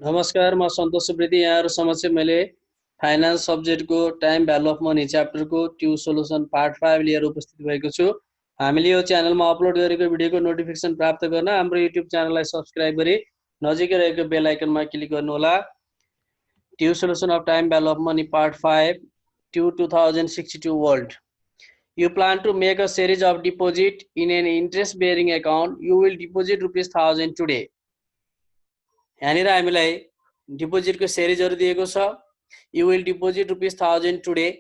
नमस्कार, म सन्तोष सुवेदी यहाँहरु समक्ष मैले फाइनान्स सब्जेक्टको टाइम भ्यालु अफ मनी च्याप्टरको ट्यु सोलुसन पार्ट 5 लिएर उपस्थित भएको छु। हामीले यो च्यानलमा अपलोड गरेको भिडियोको नोटिफिकेसन प्राप्त गर्न हाम्रो युट्युब च्यानललाई सब्स्क्राइब गरी नजिकै रहेको बेल आइकनमा क्लिक गर्नुहोला। TU solution of time value of money part 5 TU 2062 world. You plan to make a series of deposit in an interest bearing account. You will deposit ₹1000 today. यहाँनिर हामीलाई डिपोजिटको सेरिजहरु दिएको छ। You will deposit ₹1000 today.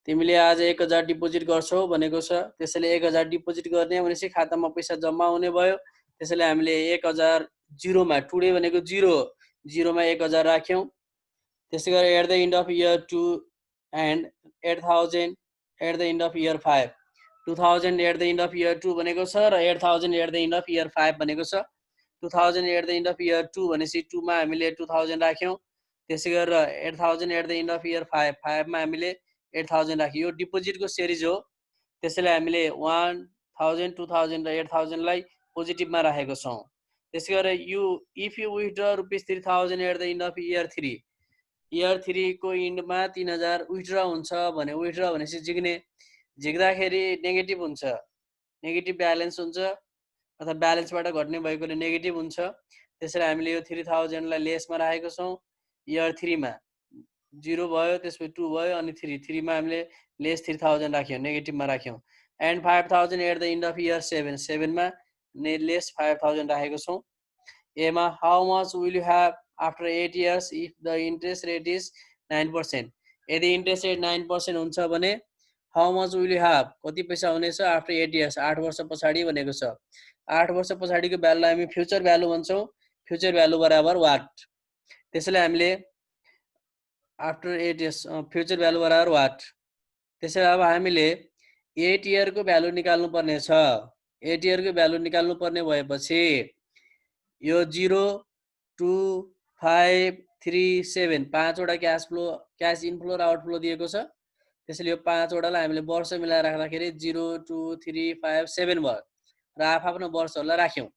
तिमीले आज 1000 deposit गर्छौ भनेको छ। त्यसैले 1000 डिपोजिट गर्ने भनेपछि खातामा पैसा जम्मा हुने भयो। त्यसैले हामीले 1000 0 मा टुडे भनेको 0 मा 1000 राख्यौं। त्यसैगरी at the and of year 2 and 8000 at the and of year 5 2000 at the and of year 2 भनेको छ र 8000 at the and of year 5 भनेको छ। 2000 at the and of year 2 भनेपछि 2 मा हामीले 2000 राख्यौं। त्यसैगरी 8000 at the and of year 5 मा हामीले 8000 राख्यौं। यो डिपोजिटको सेरिज हो। त्यसैले हामीले 1000 2000 र 8000 लाई पोजिटिभमा राखेको छौं। त्यसैगरी इफ यु विथड्र ₹3000 एट द एन्ड अफ इयर 3 इयर 3 को इन्डमा 3000 विथड्र हुन्छ भने विथड्र भनेपछि झिक्ने झिक्दाखेरि नेगेटिभ हुन्छ, नेगेटिभ ब्यालेन्स हुन्छ अथवा ब्यालेन्सबाट घट्ने भएकोले नेगेटिभ हुन्छ। त्यसैले हामीले यो 3000 लाई लेसमा राखेको छौं। इयर 3 मा 0 भयो, त्यसपछि 2 भयो अनि 3 मा हामीले लेस 3000 राख्यौं, नेगेटिभमा राख्यौं। End 5000 at the and of year 7 मा लेस 5000 राखेको छौं। एमा how much will you have after 8 years if the interest rate is 9%. यदि इन्ट्रेस्ट रेट 9% हुन्छ भने how much will you have कति पैसा हुनेछ आफ्टर 8 years 8 वर्ष पछाडी भनेको छ। 8 वर्ष पछाडीको भ्यालुलाई हामी फ्युचर भ्यालु भन्छौं। फ्युचर भ्यालु बराबर वाट। त्यसैले हामीले आफ्टर 8 years फ्युचर भ्यालु बराबर वाट। त्यसैले अब हामीले 8 इयर को भ्यालु निकाल्नु पर्ने छ। 8 इयर को भ्यालु निकाल्नु पर्ने भएपछि यो 0 2 5 3 7 पाँचवटा क्याश इनफ्लो र आउटफ्लो दिएको छ। त्यसैले यो पाँचवटालाई हामीले वर्ष मिलाएर राख्दाखेरि 0 2 3 5 7 भयो र आफ्नो वर्षहरुलाई राख्यौं।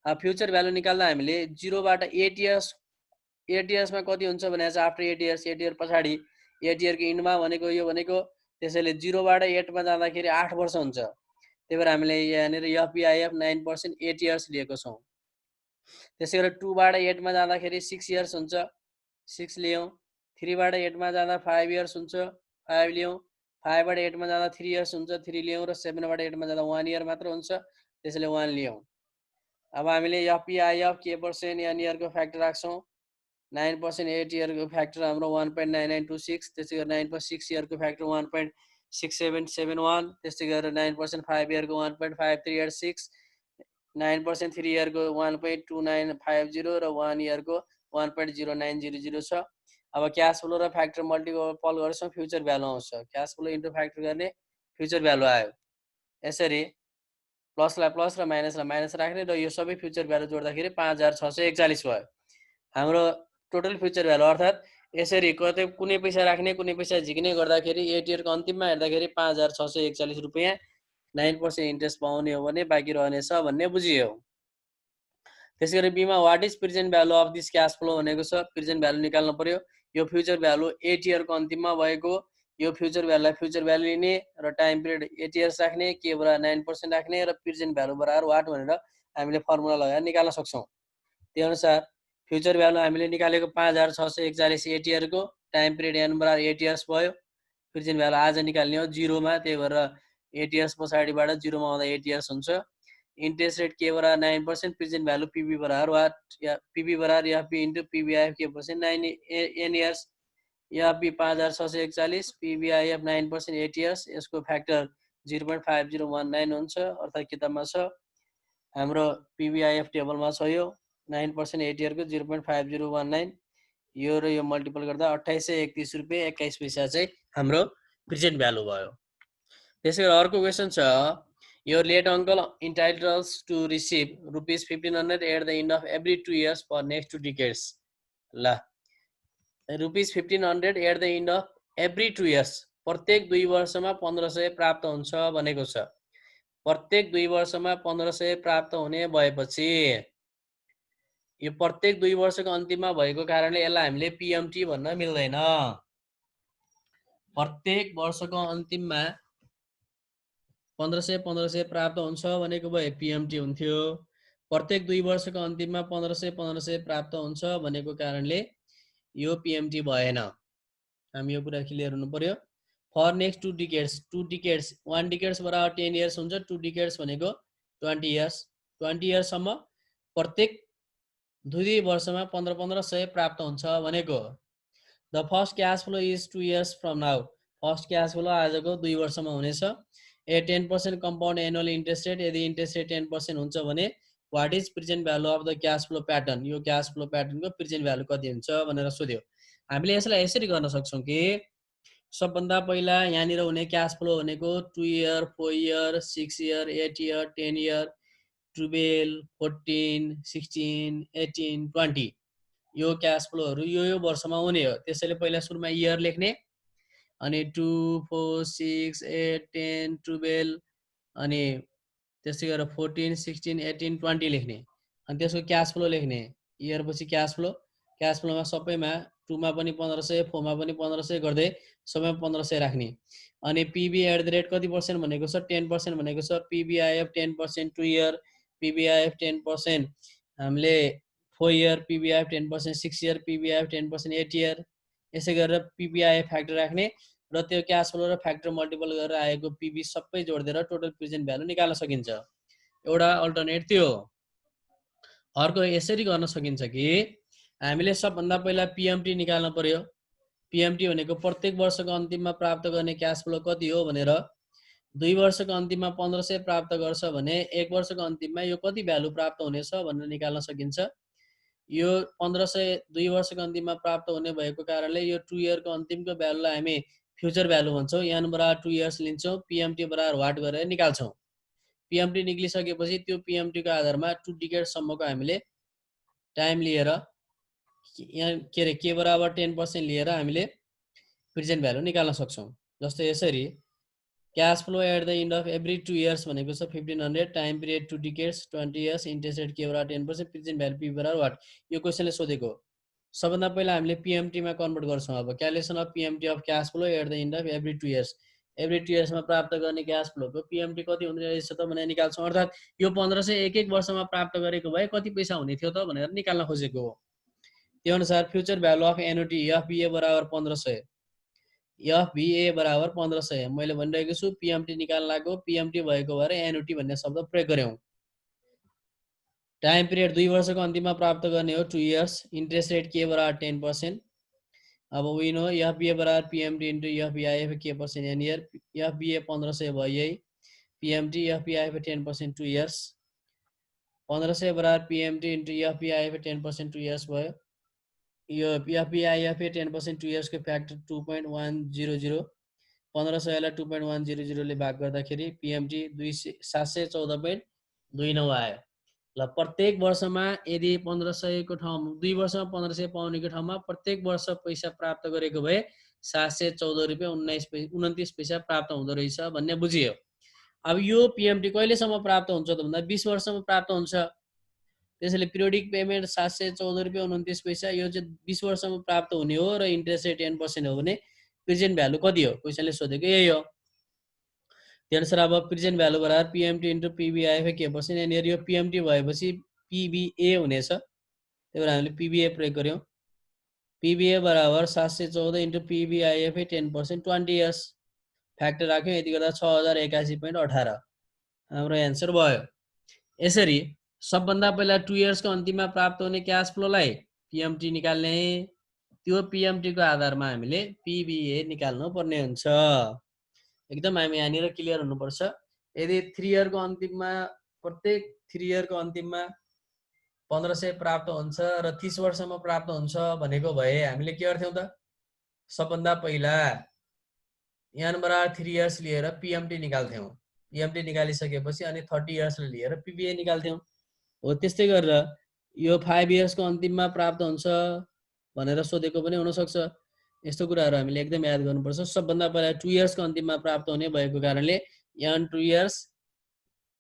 अब फ्युचर भ्यालु निकाल्दा हामीले 0 बाट 8 इयर्स मा कति हुन्छ भने आफ्टर 8 इयर पछाडी 8 इयर को इन्डमा भनेको यो भनेको त्यसैले 0 बाट 8 मा जाँदाखेरि 8 वर्ष हुन्छ। त्यही भएर हामीले यहाँनिर एफपीआईएफ 9% 8 इयर्स लिएको छौं। त्यसैगरी 2 बाट 8 मा जाँदाखेरि 6 इयर्स हुन्छ, 6 लियौं। 3 बाट 8 मा जाँदा 5 इयर्स हुन्छ, 5 लियौं। 5 बाट 8 मा जाँदा 3 इयर्स हुन्छ, 3 लियौं र 7 बाट 8 मा जाँदा 1 इयर मात्र हुन्छ। त्यसैले 1 लियौं। अब हामीले एफपीआईएफ के पर्सेन्ट एन इयर को फ्याक्टर राख्छौं। 9% 8 इयर को फ्याक्टर हाम्रो 1.9926। त्यसैगरी 9.6 इयर को फ्याक्टर 1.6771। त्यसैगरी 9% 5 इयर को 1.5386। 9% 3 इयर को 1.2950 र 1 इयर को 1.0900 छ। अब क्याश फ्लो र फ्याक्टर मल्टिपल गर्छौं फ्युचर भ्यालु आउँछ। क्याश फ्लो इन्टु फ्याक्टर गर्ने फ्युचर भ्यालु आयो। यसरी प्लसलाई प्लस र माइनसलाई माइनस राख्ने र यो सबै फ्युचर भ्यालु जोड्दाखेरि 5641 भयो हाम्रो टोटल फ्युचर भ्यालु। अर्थात यसरी कतै कुनै पैसा राख्ने कुनै पैसा झिक्ने गर्दाखेरि 8 इयर को अन्तिममा हेर्दाखेरि 5641 रुपैयाँ 9% इन्ट्रेस्ट पाउने हो भने बाँकी रहनेछ भन्ने बुझियो। त्यसैगरी बीमा what is present value of this cash flow भनेको छ। प्रेजेन्ट भ्यालु निकाल्नु पर्यो। यो फ्युचर भ्यालु 8 इयर को अन्तिममा भएको यो फ्युचर भ्यालुलाई फ्युचर भ्यालु लिने र टाइम पिरियड 8 इयर्स राख्ने, के बराबर 9% राख्ने र प्रेजेन्ट भ्यालु बराबर वाट भनेर हामीले फर्मुला लगाएर निकाल्न सक्छौं। त्यही अनुसार फ्युचर भ्यालु हामीले निकालेको 5641 8 इयर को, टाइम पिरियड एन बराबर 8 इयर्स भयो। प्रेजेन्ट भ्यालु आज निकाल्ने हो 0 मा, त्यही भएर 8 इयर्स पछाडीबाट 0 मा आउँदा 8 इयर्स हुन्छ। इन्ट्रेस्ट रेट के बराबर 9%, प्रेजेन्ट भ्यालु पीबी बराबर वाट या पीबी बराबर एफपी इन्टु पीबीआईएफ के percent 9 n years. FP 5641, PBIF 9% 8 years. यसको फ्याक्टर 0.5019 हुन्छ अर्थात किताबमा छ। हाम्रो पीबीआईएफ टेबलमा छ यो 9% 8 इयर को 0.5019। यो र यो मल्टिपल गर्दा 2831 रुपैयाँ 21 पैसा चाहिँ हाम्रो प्रेजेन्ट भ्यालु भयो। त्यसैगरी अर्को क्वेशन छ your late uncle entitles to receive ₹1500 at the end of every 2 years for next 2 decades. ल ₹1500 at the end of every 2 years प्रत्येक 2 वर्षमा 1500 प्राप्त हुन्छ भनेको छ। प्रत्येक 2 वर्षमा 1500 प्राप्त हुने भएपछि यो प्रत्येक 2 वर्षको अन्तिममा भएको कारणले यसलाई हामीले PMT भन्न मिल्दैन। प्रत्येक वर्षको अन्तिममा 1500 प्राप्त हुन्छ भनेको भए PMT हुन्थ्यो। प्रत्येक 2 वर्षको अन्तिममा 1500 प्राप्त हुन्छ भनेको कारणले यो PMT भएन। हामी यो कुरा क्लियर हुनु पर्यो। फर नेक्स्ट 2 डिकेड्स 1 डिकेड्स बराबर 10 इयर्स हुन्छ। 2 डिकेड्स भनेको 20 इयर्स। 20 इयर्ससम्म प्रत्येक 2 वर्षमा 1500 प्राप्त हुन्छ भनेको। The first cash flow is 2 years from now. First cash flow आजको 2 वर्षमा हुनेछ। A 10% compound annual interest rate, यदि इन्ट्रेस्ट रेट 10% हुन्छ भने what is present value of the cash flow pattern, यो क्याश फ्लो प्याटर्नको प्रेजेन्ट भ्यालु कति हुन्छ भनेर सोध्यो। हामीले यसलाई यसरी गर्न सक्छौँ कि सबभन्दा पहिला यहाँनिर हुने क्याश फ्लो भनेको 2 year, 4 year, 6 year, 8 year, 10 year, 12, 14, 16, 18, 20 यो क्याश फ्लोहरू यो वर्षमा हुने हो। त्यसैले पहिला सुरुमा इयर लेख्ने, अनि 2, 4, 6, 8, 10, 12 अनि त्यसै गरेर 14, 16, 18, 20 लेख्ने, अनि त्यसको क्याश फ्लो लेख्ने। इयर पछि क्याश फ्लोमा सबैमा 2 मा पनि 1500, 4 मा पनि 1500 गर्दै सबैमा 1500 राख्ने। अनि PB एट द रेट कति पर्सेन्ट भनेको छ 10% भनेको छ। PBIF 10% 2 इयर, PBIF 10% हामीले 4 year, PBIF 10% 6 year, PBIF 10% 8 year, यसै गरेर PBIF फ्याक्टर राख्ने र त्यो क्याश फ्लो र फ्याक्टर मल्टिपल गरेर आएको PB सबै जोडिदिएर टोटल प्रेजेन्ट भ्यालु निकाल्न सकिन्छ। एउटा अल्टरनेट त्यो। अर्को यसरी गर्न सकिन्छ कि हामीले सबभन्दा पहिला PMT निकाल्न पर्यो। PMT भनेको प्रत्येक वर्षको अन्तिममा प्राप्त गर्ने क्याश फ्लो कति हो भनेर। 2 वर्षको अन्तिममा 1500 प्राप्त गर्छ भने 1 वर्षको अन्तिममा यो कति भ्यालु प्राप्त हुनेछ भनेर निकाल्न सकिन्छ। यो 1500 2 वर्षको अन्तिममा प्राप्त हुने भएको कारणले यो 2 इयरको अन्तिमको भ्यालुलाई हामी फ्युचर भ्यालु भन्छौँ। n बराबर 2 इयर्स लिन्छौँ। PMT बराबर वाट गरेर निकाल्छौँ। PMT निक्लिसकेपछि त्यो PMT को आधारमा 2 डिकेडसम्मको हामीले टाइम लिएर के बराबर 10% लिएर हामीले प्रेजेन्ट भ्यालु निकाल्न सक्छौँ। जस्तै यसरी cash flow at the and of every 2 years भनेको छ 1500, time period 2 decades 20 years, interest rate के बराबर 10%, प्रेजेन्ट भ्यालु PB बराबर वाट। यो क्वेसनले सोधेको। सबभन्दा पहिला हामीले PMT मा कन्भर्ट गर्छौँ। अब calculation of PMT of cash flow at the and of every 2 years, every 2 इयर्समा प्राप्त गर्ने क्याश फ्लोको PMT कति हुने रहेछ त भनेर निकाल्छौँ। अर्थात् यो 1500 एक वर्षमा प्राप्त गरेको भए कति पैसा हुने थियो त भनेर निकाल्न खोजेको हो। त्यो अनुसार future value of annuity FBA बराबर 1500, FBA बराबर 1500 मैले भनिरहेको छु। PMT निकाल्न लागेको, PMT भएको भएर एन्युटी भन्ने शब्द प्रयोग गर्यौँ। टाइम पिरियड 2 वर्षको अन्तिममा प्राप्त गर्ने हो 2 इयर्स, इन्ट्रेस्ट रेट के बराबर 10%। अब वी नो FBA बराबर PMT इन्टु FBIF के पर्सेन्ट एन इयर। FBA 1500 भयो यही, PMT FBIF 10% 2 इयर्स, 1500 बराबर PMT इन्टु FBIF 10% 2 इयर्स भयो। यो FBIF 10% 2 इयर्सको फ्याक्टर 2.100, 1500लाई 2.100 ले भाग गर्दाखेरि PMT 714.29 आयो। ल प्रत्येक वर्षमा यदि 1500 को ठाउँमा 2 वर्षमा 1500 पाउनेको ठाउँमा प्रत्येक वर्ष पैसा प्राप्त गरेको भए 714 रुपैयाँ 29 पैसा प्राप्त हुँदो रहेछ भन्ने बुझियो। अब यो PMT कहिलेसम्म प्राप्त हुन्छ त भन्दा 20 वर्षमा प्राप्त हुन्छ। त्यसैले पिरियोडिक पेमेन्ट 714 रुपैयाँ 29 पैसा यो चाहिँ 20 वर्षमा प्राप्त हुने हो र इन्ट्रेस्ट रेट 10% हो भने प्रेजेन्ट भ्यालु कति हो क्वेसनले सोधेको यही हो। त्यसअनुसार अब प्रेजेन्ट भ्यालु बराबर PMT इन्टु PBIF के पर्सेन्ट यहाँनिर यो PMT भएपछि PBA हुनेछ, त्यही भएर हामीले PBA प्रयोग गर्यौँ। PBA बराबर 714 इन्टु PBIF 10% 20 इयर्स फ्याक्टर राख्यौँ, यति गर्दा 6081.18 हाम्रो एन्सर भयो। यसरी सबभन्दा पहिला 2 इयर्सको अन्तिममा प्राप्त हुने क्याश फ्लोलाई PMT निकाल्ने, त्यो PMT को आधारमा हामीले PBA निकाल्नु पर्ने हुन्छ। एकदम हामी यहाँनिर क्लियर हुनुपर्छ। यदि 3 इयरको अन्तिममा प्रत्येक 3 इयरको अन्तिममा 1500 प्राप्त हुन्छ र 30 वर्षमा प्राप्त हुन्छ भनेको भए हामीले के गर्थ्यौँ त सबभन्दा पहिला n बराबर 3 इयर्स लिएर PMT निकाल्थ्यौँ। PMT निकालिसकेपछि अनि 30 इयर्सले लिएर PBA निकाल्थ्यौँ। हो त्यस्तै गरेर यो 5 इयर्सको अन्तिममा प्राप्त हुन्छ भनेर सोधेको पनि हुनसक्छ। यस्तो कुराहरू हामीले एकदम याद गर्नुपर्छ। सबभन्दा पहिला 2 इयर्सको अन्तिममा प्राप्त हुने भएको कारणले n 2 इयर्स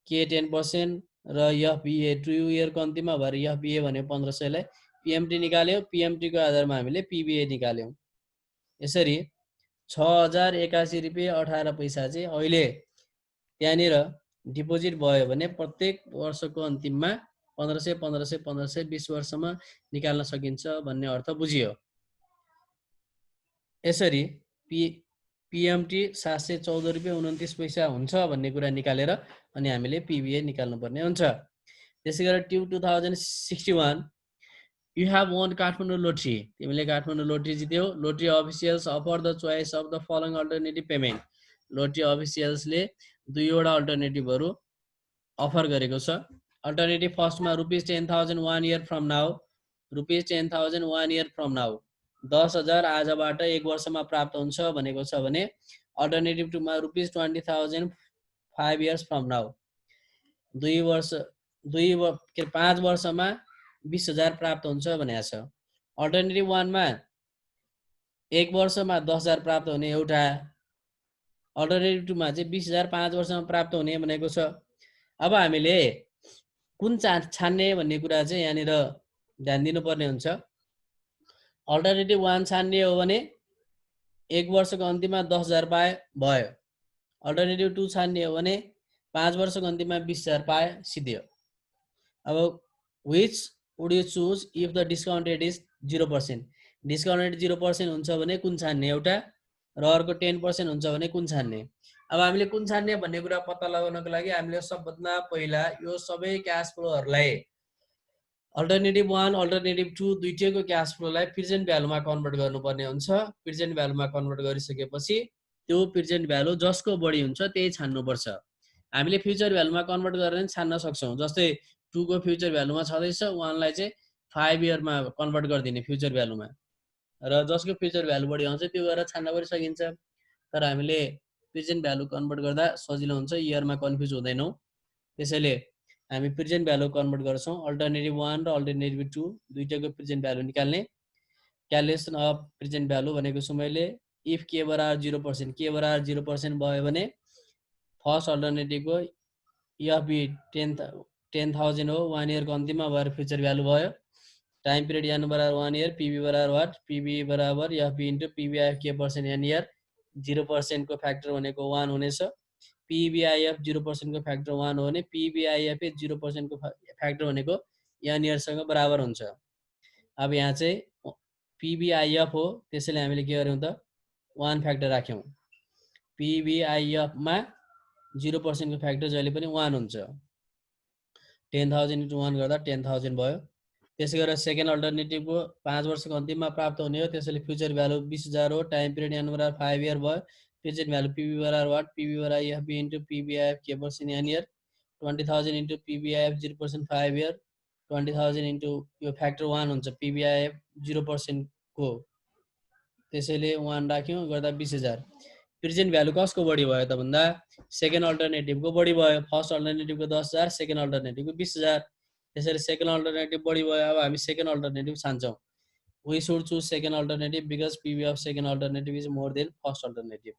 के 10% र एफबिए 2 इयरको अन्तिममा भएर एफबिए भने 1500 लाई पीएमटी निकाल्यौं, पीएमटी को आधारमा हामीले पीबीए निकाल्यौं। यसरी 6081 रुपैयाँ 18 पैसा चाहिँ अहिले त्यहाँनिर डिपोजिट भयो भने प्रत्येक वर्षको अन्तिममा 1500 1500 1500 20 वर्षमा निकाल्न सकिन्छ भन्ने अर्थ बुझियो। यसरी पीएमटी 714 रुपैयाँ 29 पैसा हुन्छ भन्ने कुरा निकालेर अनि हामीले पीबीए निकाल्नु पर्ने हुन्छ। त्यसै गरी TU 2061 you have one Kathmandu lottery, तिमीले काठमाडौँ लोटरी जित्यौ। Lottery officials offer the choice of the following alternative payment, lottery अफिसियल्सले दुईवटा अल्टरनेटिभहरू अफर गरेको छ। अल्टरनेटिभ फर्स्टमा ₹10,000 1 year from now, ₹10,000 1 year from now 10,000 आजबाट 1 वर्षमा प्राप्त हुन्छ भनेको छ भने अल्टरनेटिभ टुमा ₹20,000 5 इयर्स फ्रम नाउ 5 वर्षमा 20,000 प्राप्त हुन्छ भनेको छ। अल्टरनेटिभ 1 मा 1 वर्षमा 10,000 प्राप्त हुने एउटा, अल्टरनेटिभ 2 मा चाहिँ 20,000 5 वर्षमा प्राप्त हुने भनेको छ। अब हामीले कुन छान्ने भन्ने कुरा चाहिँ यहाँनिर ध्यान दिनुपर्ने हुन्छ। अल्टरनेटिभ 1 छान्ने हो भने 1 वर्षको अन्तिममा 10,000 पाए भयो। अल्टरनेटिभ 2 छान्ने हो भने 5 वर्षको अन्तिममा 20,000 पाए सिद्धियो। अब which would you choose if the discount rate is 0%? Discount rate 0% हुन्छ भने कुन छान्ने एउटा, र अर्को 10% हुन्छ भने कुन छान्ने। अब हामीले कुन छान्ने भन्ने कुरा पत्ता लगाउनको लागि हामीले सबभन्दा पहिला यो सबै क्याश फ्लोहरूलाई अल्टरनेटिभ 1 अल्टरनेटिभ 2 दुईटैको क्याश फ्लोलाई प्रेजेन्ट भ्यालुमा कन्भर्ट गर्नुपर्ने हुन्छ। प्रेजेन्ट भ्यालुमा कन्भर्ट गरिसकेपछि त्यो प्रेजेन्ट भ्यालु जसको बढी हुन्छ त्यही छान्नुपर्छ। हामीले फ्युचर भ्यालुमा कन्भर्ट गरेर छान्न सक्छौँ। जस्तै 2 को फ्युचर भ्यालुमा छँदैछ, 1 लाई चाहिँ 5 इयरमा कन्भर्ट गरिदिने फ्युचर भ्यालुमा, र जसको फ्युचर भ्यालु बढी आउँछ त्यो गरेर छान्न पनि सकिन्छ। तर हामीले प्रेजेन्ट भ्यालु कन्भर्ट गर्दा सजिलो हुन्छ, इयरमा कन्फ्युज हुँदैनौँ। त्यसैले हामी प्रेजेन्ट भ्यालु कन्भर्ट गर्छौँ। अल्टरनेटिभ 1 र अल्टरनेटिभ 2 दुईटैको प्रेजेन्ट भ्यालु निकाल्ने। क्यालकुलेसन अफ प्रेजेन्ट भ्यालु भनेको छु मैले। इफ के बराबर 0%, के बराबर 0% भयो भने फर्स्ट अल्टरनेटिभको एफबी 10,000 हो, 1 इयरको अन्तिममा भएर फ्युचर भ्यालु भयो। टाइम पिरियड एन बराबर 1 इयर, पीबी बराबर वाट, पीबी बराबर एफबी इन्टु पीबीआईएफ के पर्सेन्ट एन इयर। 0% को फ्याक्टर भनेको 1 हुनेछ। पीबीआईएफ 0% को फ्याक्टर 1 हो भने पीबीआईएफ 0% को फ्याक्टर भनेको एन इयरसँग बराबर हुन्छ। अब यहाँ चाहिँ पीबीआईएफ हो, त्यसैले हामीले के गर्यौँ त 1 फ्याक्टर राख्यौँ। पीबीआईएफमा 0% को फ्याक्टर जहिले पनि 1 हुन्छ। 10,000 इन्टु 1 गर्दा 10,000 भयो। त्यसै गरेर सेकेन्ड अल्टरनेटिभको 5 वर्षको अन्तिममा प्राप्त हुने हो, त्यसैले फ्युचर भ्यालु 20,000 हो। टाइम पिरियड एन बराबर 5 इयर भयो। प्रेजेन्ट भ्यालु पीबी बराबर वाट, पीबी बराबर एफबी इन्टु पीबीआईएफ के percent n year. 20,000 into PBIF 0% 5 year, 20,000 into यो फ्याक्टर 1 हुन्छ पीबीआईएफ 0% को, त्यसैले 1 राख्यौँ, गर्दा 20,000। प्रेजेन्ट भ्यालु कसको बढी भयो त भन्दा सेकेन्ड अल्टरनेटिभको बढी भयो। फर्स्ट अल्टरनेटिभको 10,000, सेकेन्ड अल्टरनेटिभको 20,000, त्यसैले सेकेन्ड अल्टरनेटिभ बढी भयो। अब हामी सेकेन्ड अल्टरनेटिभ छान्छौँ। We should choose second alternative because PB of second alternative is more than first alternative.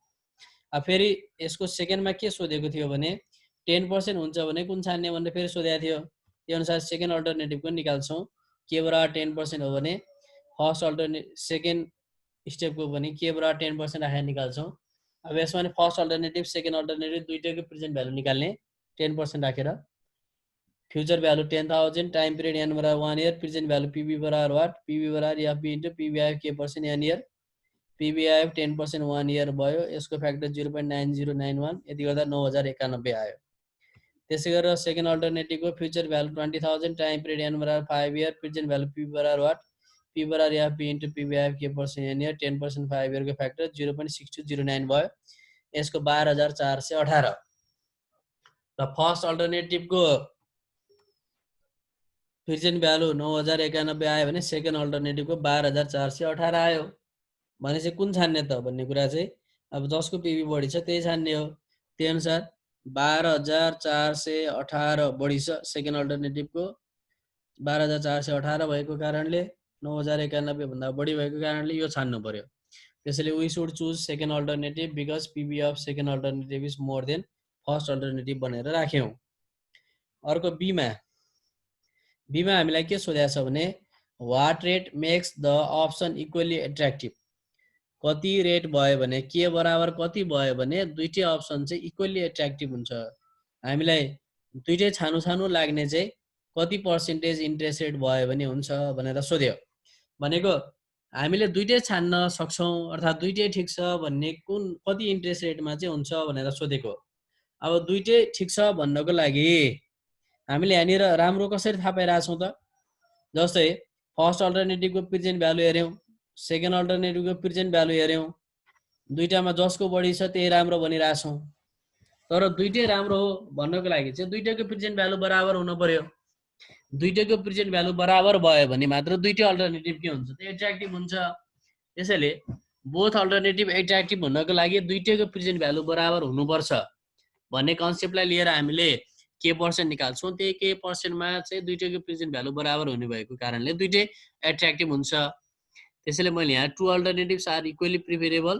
अब फेरि यसको सेकेन्डमा के सोधेको थियो भने 10% हुन्छ भने कुन छान्ने भनेर फेरि सोधेको थियो। त्यो अनुसार सेकेन्ड अल्टरनेटिभको निकाल्छौँ। के बराबर 10% हो भने फर्स्ट सेकेन्ड स्टेपको पनि के बराबर 10% राखेर निकाल्छौँ। अब यसमा नि फर्स्ट अल्टरनेटिभ सेकेन्ड अल्टरनेटिभ दुईटैको प्रेजेन्ट भ्यालु निकाल्ने 10% राखेर। Future value 10,000, time period n बराबर 1 इयर, प्रेजेन्ट भ्यालु पीबी बराबर वाट, पीबी बराबर एफबी इन्टु पीबीआईएफ के percent n year. PVIF 10% 1 year भयो, यसको फ्याक्टर 0.9091, यति गर्दा 9,091 आयो। त्यसै गरेर सेकेन्ड अल्टरनेटिभको future value 20,000, time period n बराबर 5 इयर, प्रेजेन्ट भ्यालु पीबी बराबर वाट, पी बराबर एफबी इन्टु पीबीआईएफ के पर्सेन्ट एन इयर। 10% 5 इयरको फ्याक्टर 0.6209 भयो, यसको 12,418। र फर्स्ट अल्टरनेटिभको प्रेजेन्ट भ्यालु 9,091 आयो भने सेकेन्ड अल्टरनेटिभको 12,418 आयो। भनेपछि कुन छान्ने त भन्ने कुरा चाहिँ अब जसको पीबी बढी छ त्यही छान्ने हो। त्यही अनुसार 12,418 बढी छ सेकेन्ड अल्टरनेटिभको। 12,418 भएको कारणले 9,091 भन्दा बढी भएको कारणले यो छान्नु पर्यो। त्यसैले we should choose second alternative because PB of second alternative is more than first alternative भनेर राख्यौँ। अर्को बीमा हामीलाई के सोधेको छ भने what rate makes the option equally attractive, कति रेट भयो भने के बराबर कति भयो भने दुईटै अप्सन चाहिँ इक्वली एट्र्याक्टिभ हुन्छ। हामीलाई दुईटै छानु छानु लाग्ने चाहिँ कति पर्सेन्टेज इन्ट्रेस्ट रेट भयो भने हुन्छ भनेर सोध्यो। भनेको हामीले दुईटै छान्न सक्छौँ अर्थात् दुईटै ठिक छ भन्ने कुन कति इन्ट्रेस्ट रेटमा चाहिँ हुन्छ भनेर सोधेको। अब दुईटै ठिक छ भन्नको लागि हामीले यहाँनिर राम्रो कसरी थाहा पाइरहेछौँ त, जस्तै फर्स्ट अल्टरनेटिभको प्रेजेन्ट भ्यालु हेऱ्यौँ, सेकेन्ड अल्टरनेटिभको प्रेजेन्ट भ्यालु हेऱ्यौँ, दुईटामा जसको बढी छ त्यही राम्रो भनिरहेछौँ। तर दुईटै राम्रो हो भन्नको लागि चाहिँ दुईटैको प्रेजेन्ट भ्यालु बराबर हुनु पर्यो। दुईटैको प्रेजेन्ट भ्यालु बराबर भयो भने मात्र दुईटै अल्टरनेटिभ के हुन्छ त एट्र्याक्टिभ हुन्छ। त्यसैले बोथ अल्टरनेटिभ एट्र्याक्टिभ हुनको लागि दुईटैको प्रेजेन्ट भ्यालु बराबर हुनुपर्छ भन्ने कन्सेप्टलाई लिएर हामीले के पर्सेन्ट निकाल्छौँ, त्यही के पर्सेन्टमा चाहिँ दुईटैको प्रेजेन्ट भ्यालु बराबर हुने भएको कारणले दुईटै एट्र्याक्टिभ हुन्छ। त्यसैले मैले यहाँ two alternatives are equally preferable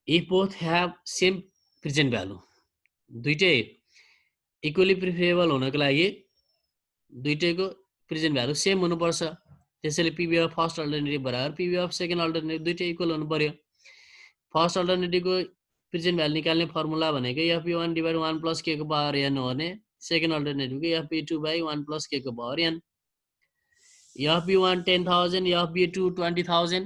if both have same present value. दुईटै इक्वली प्रिफरेबल हुनको लागि दुईटैको प्रेजेन्ट भ्यालु सेम हुनुपर्छ। त्यसैले पिभी अफ फर्स्ट अल्टरनेटिभ बराबर पिभी अफ सेकेन्ड अल्टरनेटिभ दुईटै इक्वल हुनु पर्यो। फर्स्ट अल्टरनेटिभको प्रेजेन्ट भ्यालु निकाल्ने फर्मुला भनेको एफपी1 डिभाइड 1 प्लस के को पावर एन हो भने सेकेन्ड अल्टरनेटिभको एफपी2 बाई 1 प्लस के को पावर एन। एफपी1 10,000, एफपी2 20,000,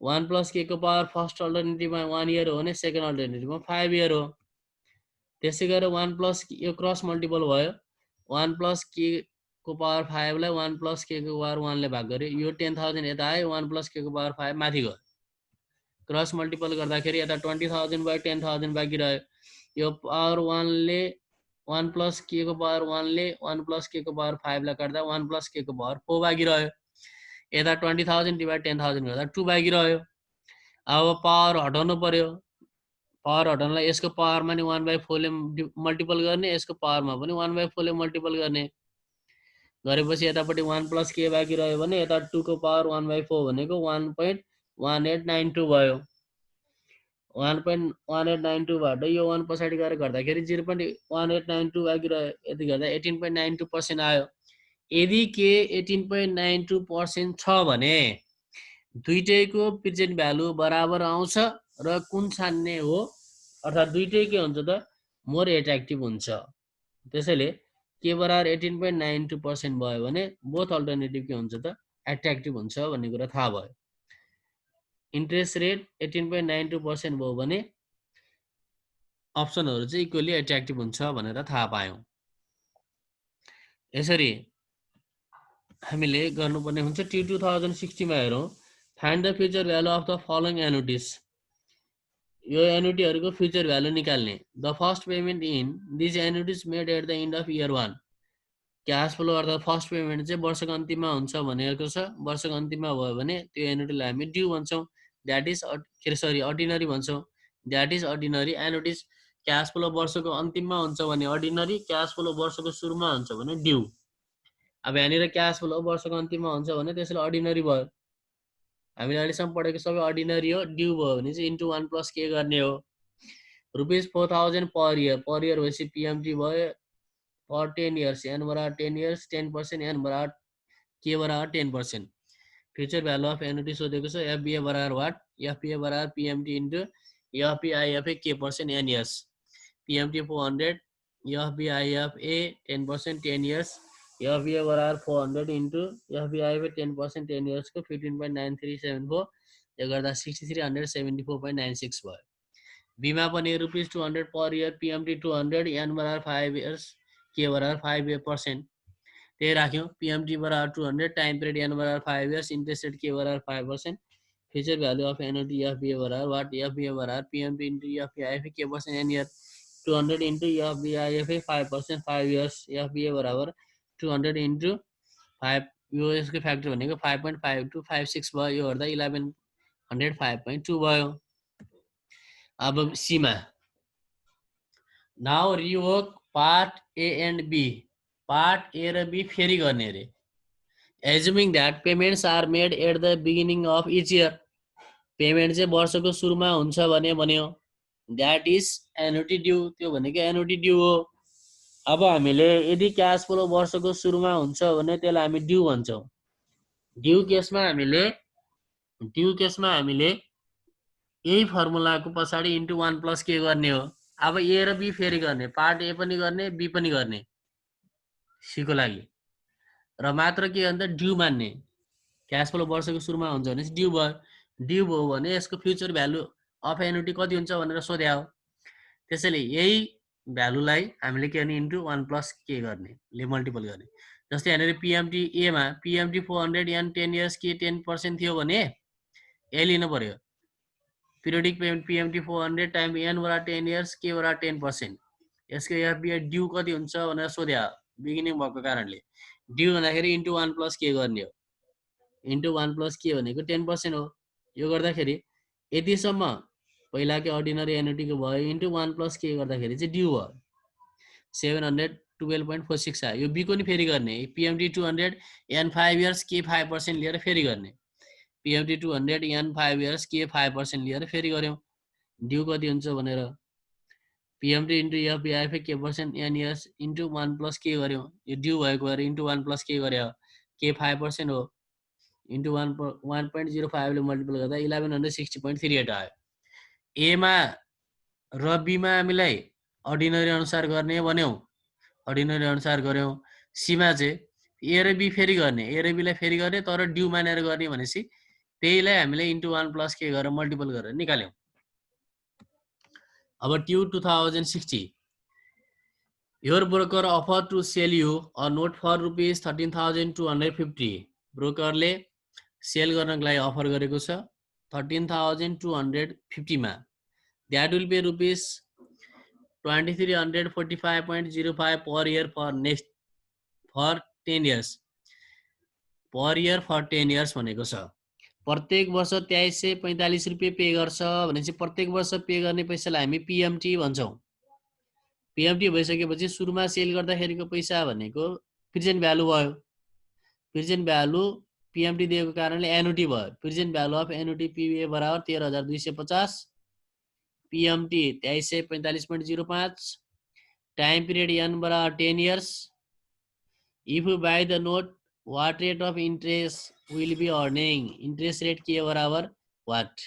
1 प्लस के को पावर फर्स्ट अल्टरनेटिभमा 1 इयर हो भने सेकेन्ड अल्टरनेटिभमा 5 इयर हो। त्यसै गरेर 1 प्लस यो क्रस मल्टिपल भयो, 1 प्लस के को पावर 5 लाई 1 प्लस के को पावर 1 ले भाग गर्यो, यो 10,000 यता आयो, 1 प्लस के को पावर 5 माथि गयो, क्रस मल्टिपल गर्दाखेरि यता 20,000 बाई 10,000 बाँकी रह्यो। यो पावर 1 ले 1 प्लस के को पावर 1 ले 1 प्लस के को पावर 5 लाई काट्दा 1 प्लस के को पावर 4 बाँकी रह्यो। यता 20,000 डिभाइड 10,000 गर्दा 2 बाँकी रह्यो। अब पावर हटाउनु पर्यो, पावर हटाउनलाई यसको पावरमा नि 1/4 ले मल्टिपल गर्ने, यसको पावरमा पनि 1/4 ले मल्टिपल गर्ने गरेपछि यतापट्टि 1 प्लस के बाँकी रह्यो भने यता 2 को पावर 1/4 भनेको 1.1892 भयो। 1.1892 बाट यो 1 पछाडि गएर गर्दाखेरि 0.1892 बाँकी रह्यो। यति गर्दा 18.92% आयो। यदि के 18.92% छ भने दुईटैको प्रेजेन्ट भ्यालु बराबर आउँछ र कुन छान्ने हो अर्थात् दुईटै के हुन्छ त मोर एट्र्याक्टिभ हुन्छ। त्यसैले के बराबर 18.92% भयो भने बोथ अल्टरनेटिभ के हुन्छ त एट्र्याक्टिभ हुन्छ भन्ने कुरा थाहा भयो। इन्ट्रेस्ट रेट 18.92% भयो भने अप्सनहरु चाहिँ इक्वली एट्र्याक्टिभ हुन्छ भनेर थाहा पायौं। यसरी हामीले गर्नुपर्ने हुन्छ। T2060 मा हेरौं, find the future value of the following annuities. यो एनुइटीहरुको फ्युचर भ्यालु निकाल्ने। The first payment in this annuities made at the and of year 1। Cash flow अर्थात् फर्स्ट पेमेन्ट चाहिँ वर्षको अन्तिममा हुन्छ भनेको छ। वर्षको अन्तिममा भयो भने त्यो एनुइटीलाई हामी ड्यू भन्छौं, दैट इज अर्डिनरी भन्छौं। That is ordinary annuities. Cash flow वर्षको अन्तिममा हुन्छ भने अर्डिनरी, क्याश फ्लो वर्षको सुरुमा हुन्छ भने ड्यू। अब यहाँनिर क्याश फ्लो वर्षको अन्तिममा हुन्छ भने त्यसले अर्डिनरी भयो। हामीले अहिलेसम्म पढेको सबै अर्डिनरी हो। ड्यू भयो भने चाहिँ इन्टु 1 प्लस के गर्ने हो, ₹4,000 पर इयर भएपछि पीएमटी भयो for 10 years, n बराबर 10 years, 10%, n बराबर k बराबर 10%। फ्युचर भ्यालु अफ एनुइटी सोधेको छ। एफबीए बराबर वाट, एफपीए बराबर PMT into FVIFA k% n years, PMT 400, FVIFA 10% 10 years, FVA बराबर 400 इन्टु एफबीआईएफए 10% 10 years को 15.9374, यो गर्दा 6374.96 भयो। बीमा पनि ₹200 पर इयर, पीएमटी 200, n बराबर 5 years, के बराबर 5%। त्यही राख्यौं। पीएमटी बराबर 200, टाइम पिरियड n बराबर 5 years, इंट्रेस्ट रेट के बराबर 5%। Future value of annuity FVA बराबर वाट, एफबीए बराबर PMT into FVIFA k% n year, 200 into FVIFA 5% 5 years, FVA बराबर 200 इन्टु 5, यो यसको फ्याक्टर भनेको 5.5256 भयो। यो गर्दा 1105.2 भयो। अब Seema now rework part A and B. Part A र बी फेरि गर्ने रे। Assuming that payments are made at the beginning of each year. Payment चाहिँ वर्षको सुरुमा हुन्छ भने भन्यो। दैट इज एनुइटी ड्यू, त्यो भनेको एनुइटी ड्यू हो। अब हामीले यदि क्याश फ्लो वर्षको सुरुमा हुन्छ भने त्यसलाई हामी ड्यू भन्छौँ। ड्यू केसमा हामीले यही फर्मुलाको पछाडि इन्टु 1 प्लस के गर्ने हो। अब ए र बी फेरि गर्ने, पार्ट ए पनि गर्ने बी पनि गर्ने सी को लागि, र मात्र के भन्दा ड्यू मान्ने। क्याश फ्लो वर्षको सुरुमा हुन्छ भने ड्यू भयो। ड्यू भयो भने यसको फ्युचर भ्यालु अफ एन्युटी कति हुन्छ भनेर सोध्या हो। त्यसैले यही भ्यालुलाई हामीले के गर्ने इन्टु 1 प्लस के गर्ने ले मल्टिपल गर्ने। जस्तै यहाँनिर पिएमटी एमा पिएमटी 400 एन 10 इयर्स के 10% थियो भने ए लिनु पर्यो। Periodic payment PMT 400 time an बराबर 10 इयर्स के बराबर 10%। यसको एफबिआई ड्यू कति हुन्छ भनेर सोध्या बिगिनिङ भएको कारणले। ड्यू भन्दाखेरि इन्टु 1 प्लस के गर्ने हो। इन्टु 1 प्लस के भनेको 10% हो। यो गर्दाखेरि यतिसम्म पहिलाकै अर्डिनरी एन्युटीको भयो इन्टु 1 प्लस के गर्दाखेरि चाहिँ ड्यू भयो 712.46 आयो। यो बीको नि फेरि गर्ने, पिएमटी 200 एन 5 इयर्स के 5% लिएर फेरि गर्ने। पिएमटी 200 एन 5 इयर्स के 5% लिएर फेरि गर्यौँ। ड्यू कति हुन्छ भनेर PMT into FBIF k percent n years into 1 plus k गर्यौँ। यो ड्यू भएको भएर इन्टु 1 प्लस के गर्यो के 5% हो इन्टु 1.05 ले मल्टिपल गर्दा 1160.38 आयो। एमा र बीमा हामीलाई अर्डिनरी अनुसार गर्ने भन्यौँ, अर्डिनरी अनुसार गर्यौँ। सीमा चाहिँ ए र बी फेरि गर्ने, ए र बीलाई फेरि गर्ने तर ड्यू मानेर गर्ने भनेपछि त्यहीलाई हामीले इन्टु 1 प्लस के गरेर मल्टिपल गरेर निकाल्यौँ। अब TU 2060 your broker offer to sell you a note for rupees 13,250। ब्रोकरले सेल गर्नको लागि अफर गरेको छ 13,250 मा। That will be rupees 2345.05 per year for 10 years per year for 10 years भनेको छ। प्रत्येक वर्ष 2345 रुपियाँ पे गर्छ भनेपछि प्रत्येक वर्ष पे गर्ने पैसालाई हामी पिएमटी भन्छौँ। पिएमटी भइसकेपछि सुरुमा सेल गर्दाखेरिको पैसा भनेको प्रेजेन्ट भ्यालु भयो। प्रेजेन्ट भ्यालु पिएमटी दिएको कारणले एन्युटी भयो। प्रेजेन्ट भ्यालु अफ एन्युटी पिए बराबर 13,250, पिएमटी 2345.05, टाइम पिरियड एन बराबर 10 years. If you by the note what rate of interest will be earning. Interest rate के बराबर व्हाट।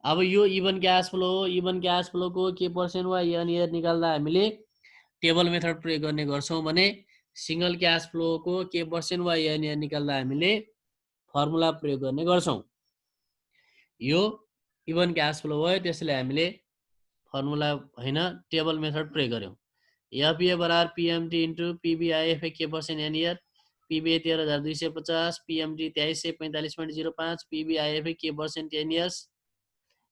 अब यो इभन क्याश फ्लो हो। इभन क्याश फ्लोको के पर्सेन्ट वा एन इयर निकाल्दा हामीले टेबल मेथड प्रयोग गर्ने गर्छौँ भने सिंगल क्याश फ्लोको के पर्सेन्ट वा एन इयर निकाल्दा हामीले फर्मुला प्रयोग गर्ने गर्छौँ। यो इभन क्याश फ्लो भयो त्यसैले हामीले फर्मुला हैन टेबल मेथड प्रयोग गर्यौँ। एफबिए बराबर पिएमटी इन्टु पिबिआइएफ के percent n year. पिबिए 13,250, PMT 2345.05, PVIF के पर्सेन्ट 10 इयर्स।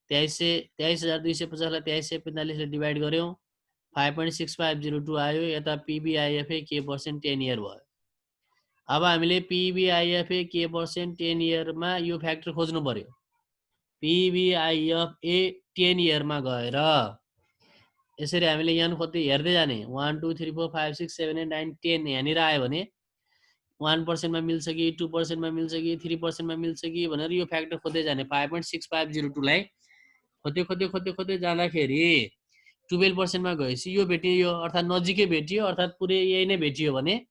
23,250 लाई 2345 ले डिभाइड गर्यौँ 5.6502 आयो। यता पिबिआइएफ के पर्सेन्ट 10 इयर भयो। अब हामीले पिबिआइएफ के पर्सेन्ट 10 इयरमा यो फ्याक्टर खोज्नु पर्यो। पिबिआइएफ 10 इयरमा गएर यसरी हामीले यहाँ खोज्दै हेर्दै जाने 1 2 3 4 5 6 7 8 9 10 यहाँनिर आयो भने 1% मा मिल्छ कि 2% मा मिल्छ कि 3% मा मिल्छ कि भनेर यो फ्याक्टर खोज्दै जाने। 5.6502 लाई खोज्दै जाँदाखेरि 12% मा गएपछि यो भेटियो अर्थात् नजिकै भेटियो अर्थात् पुरै यही नै भेटियो भने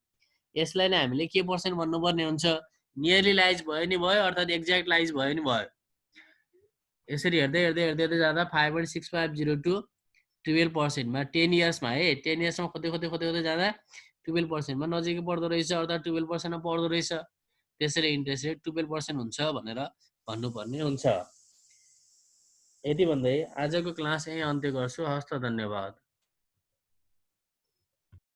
यसलाई नै हामीले के पर्सेन्ट भन्नुपर्ने हुन्छ। नियरली लाइज भयो नि भयो अर्थात् एक्ज्याक्ट लाइज भयो नि भयो। यसरी हेर्दै जाँदा 5.6502 12% मा 10 इयर्समा है 10 इयर्समा खोज्दै जाँदा 12% मा नजिकै पर्दो रहेछ अर्थात् 12% मा पर्दो रहेछ। त्यसैले इन्ट्रेस्ट रेट 12% हुन्छ भनेर भन्नुपर्ने हुन्छ। यति भन्दै आजको क्लास यही अन्त्य गर्छु। हस्त धन्यवाद।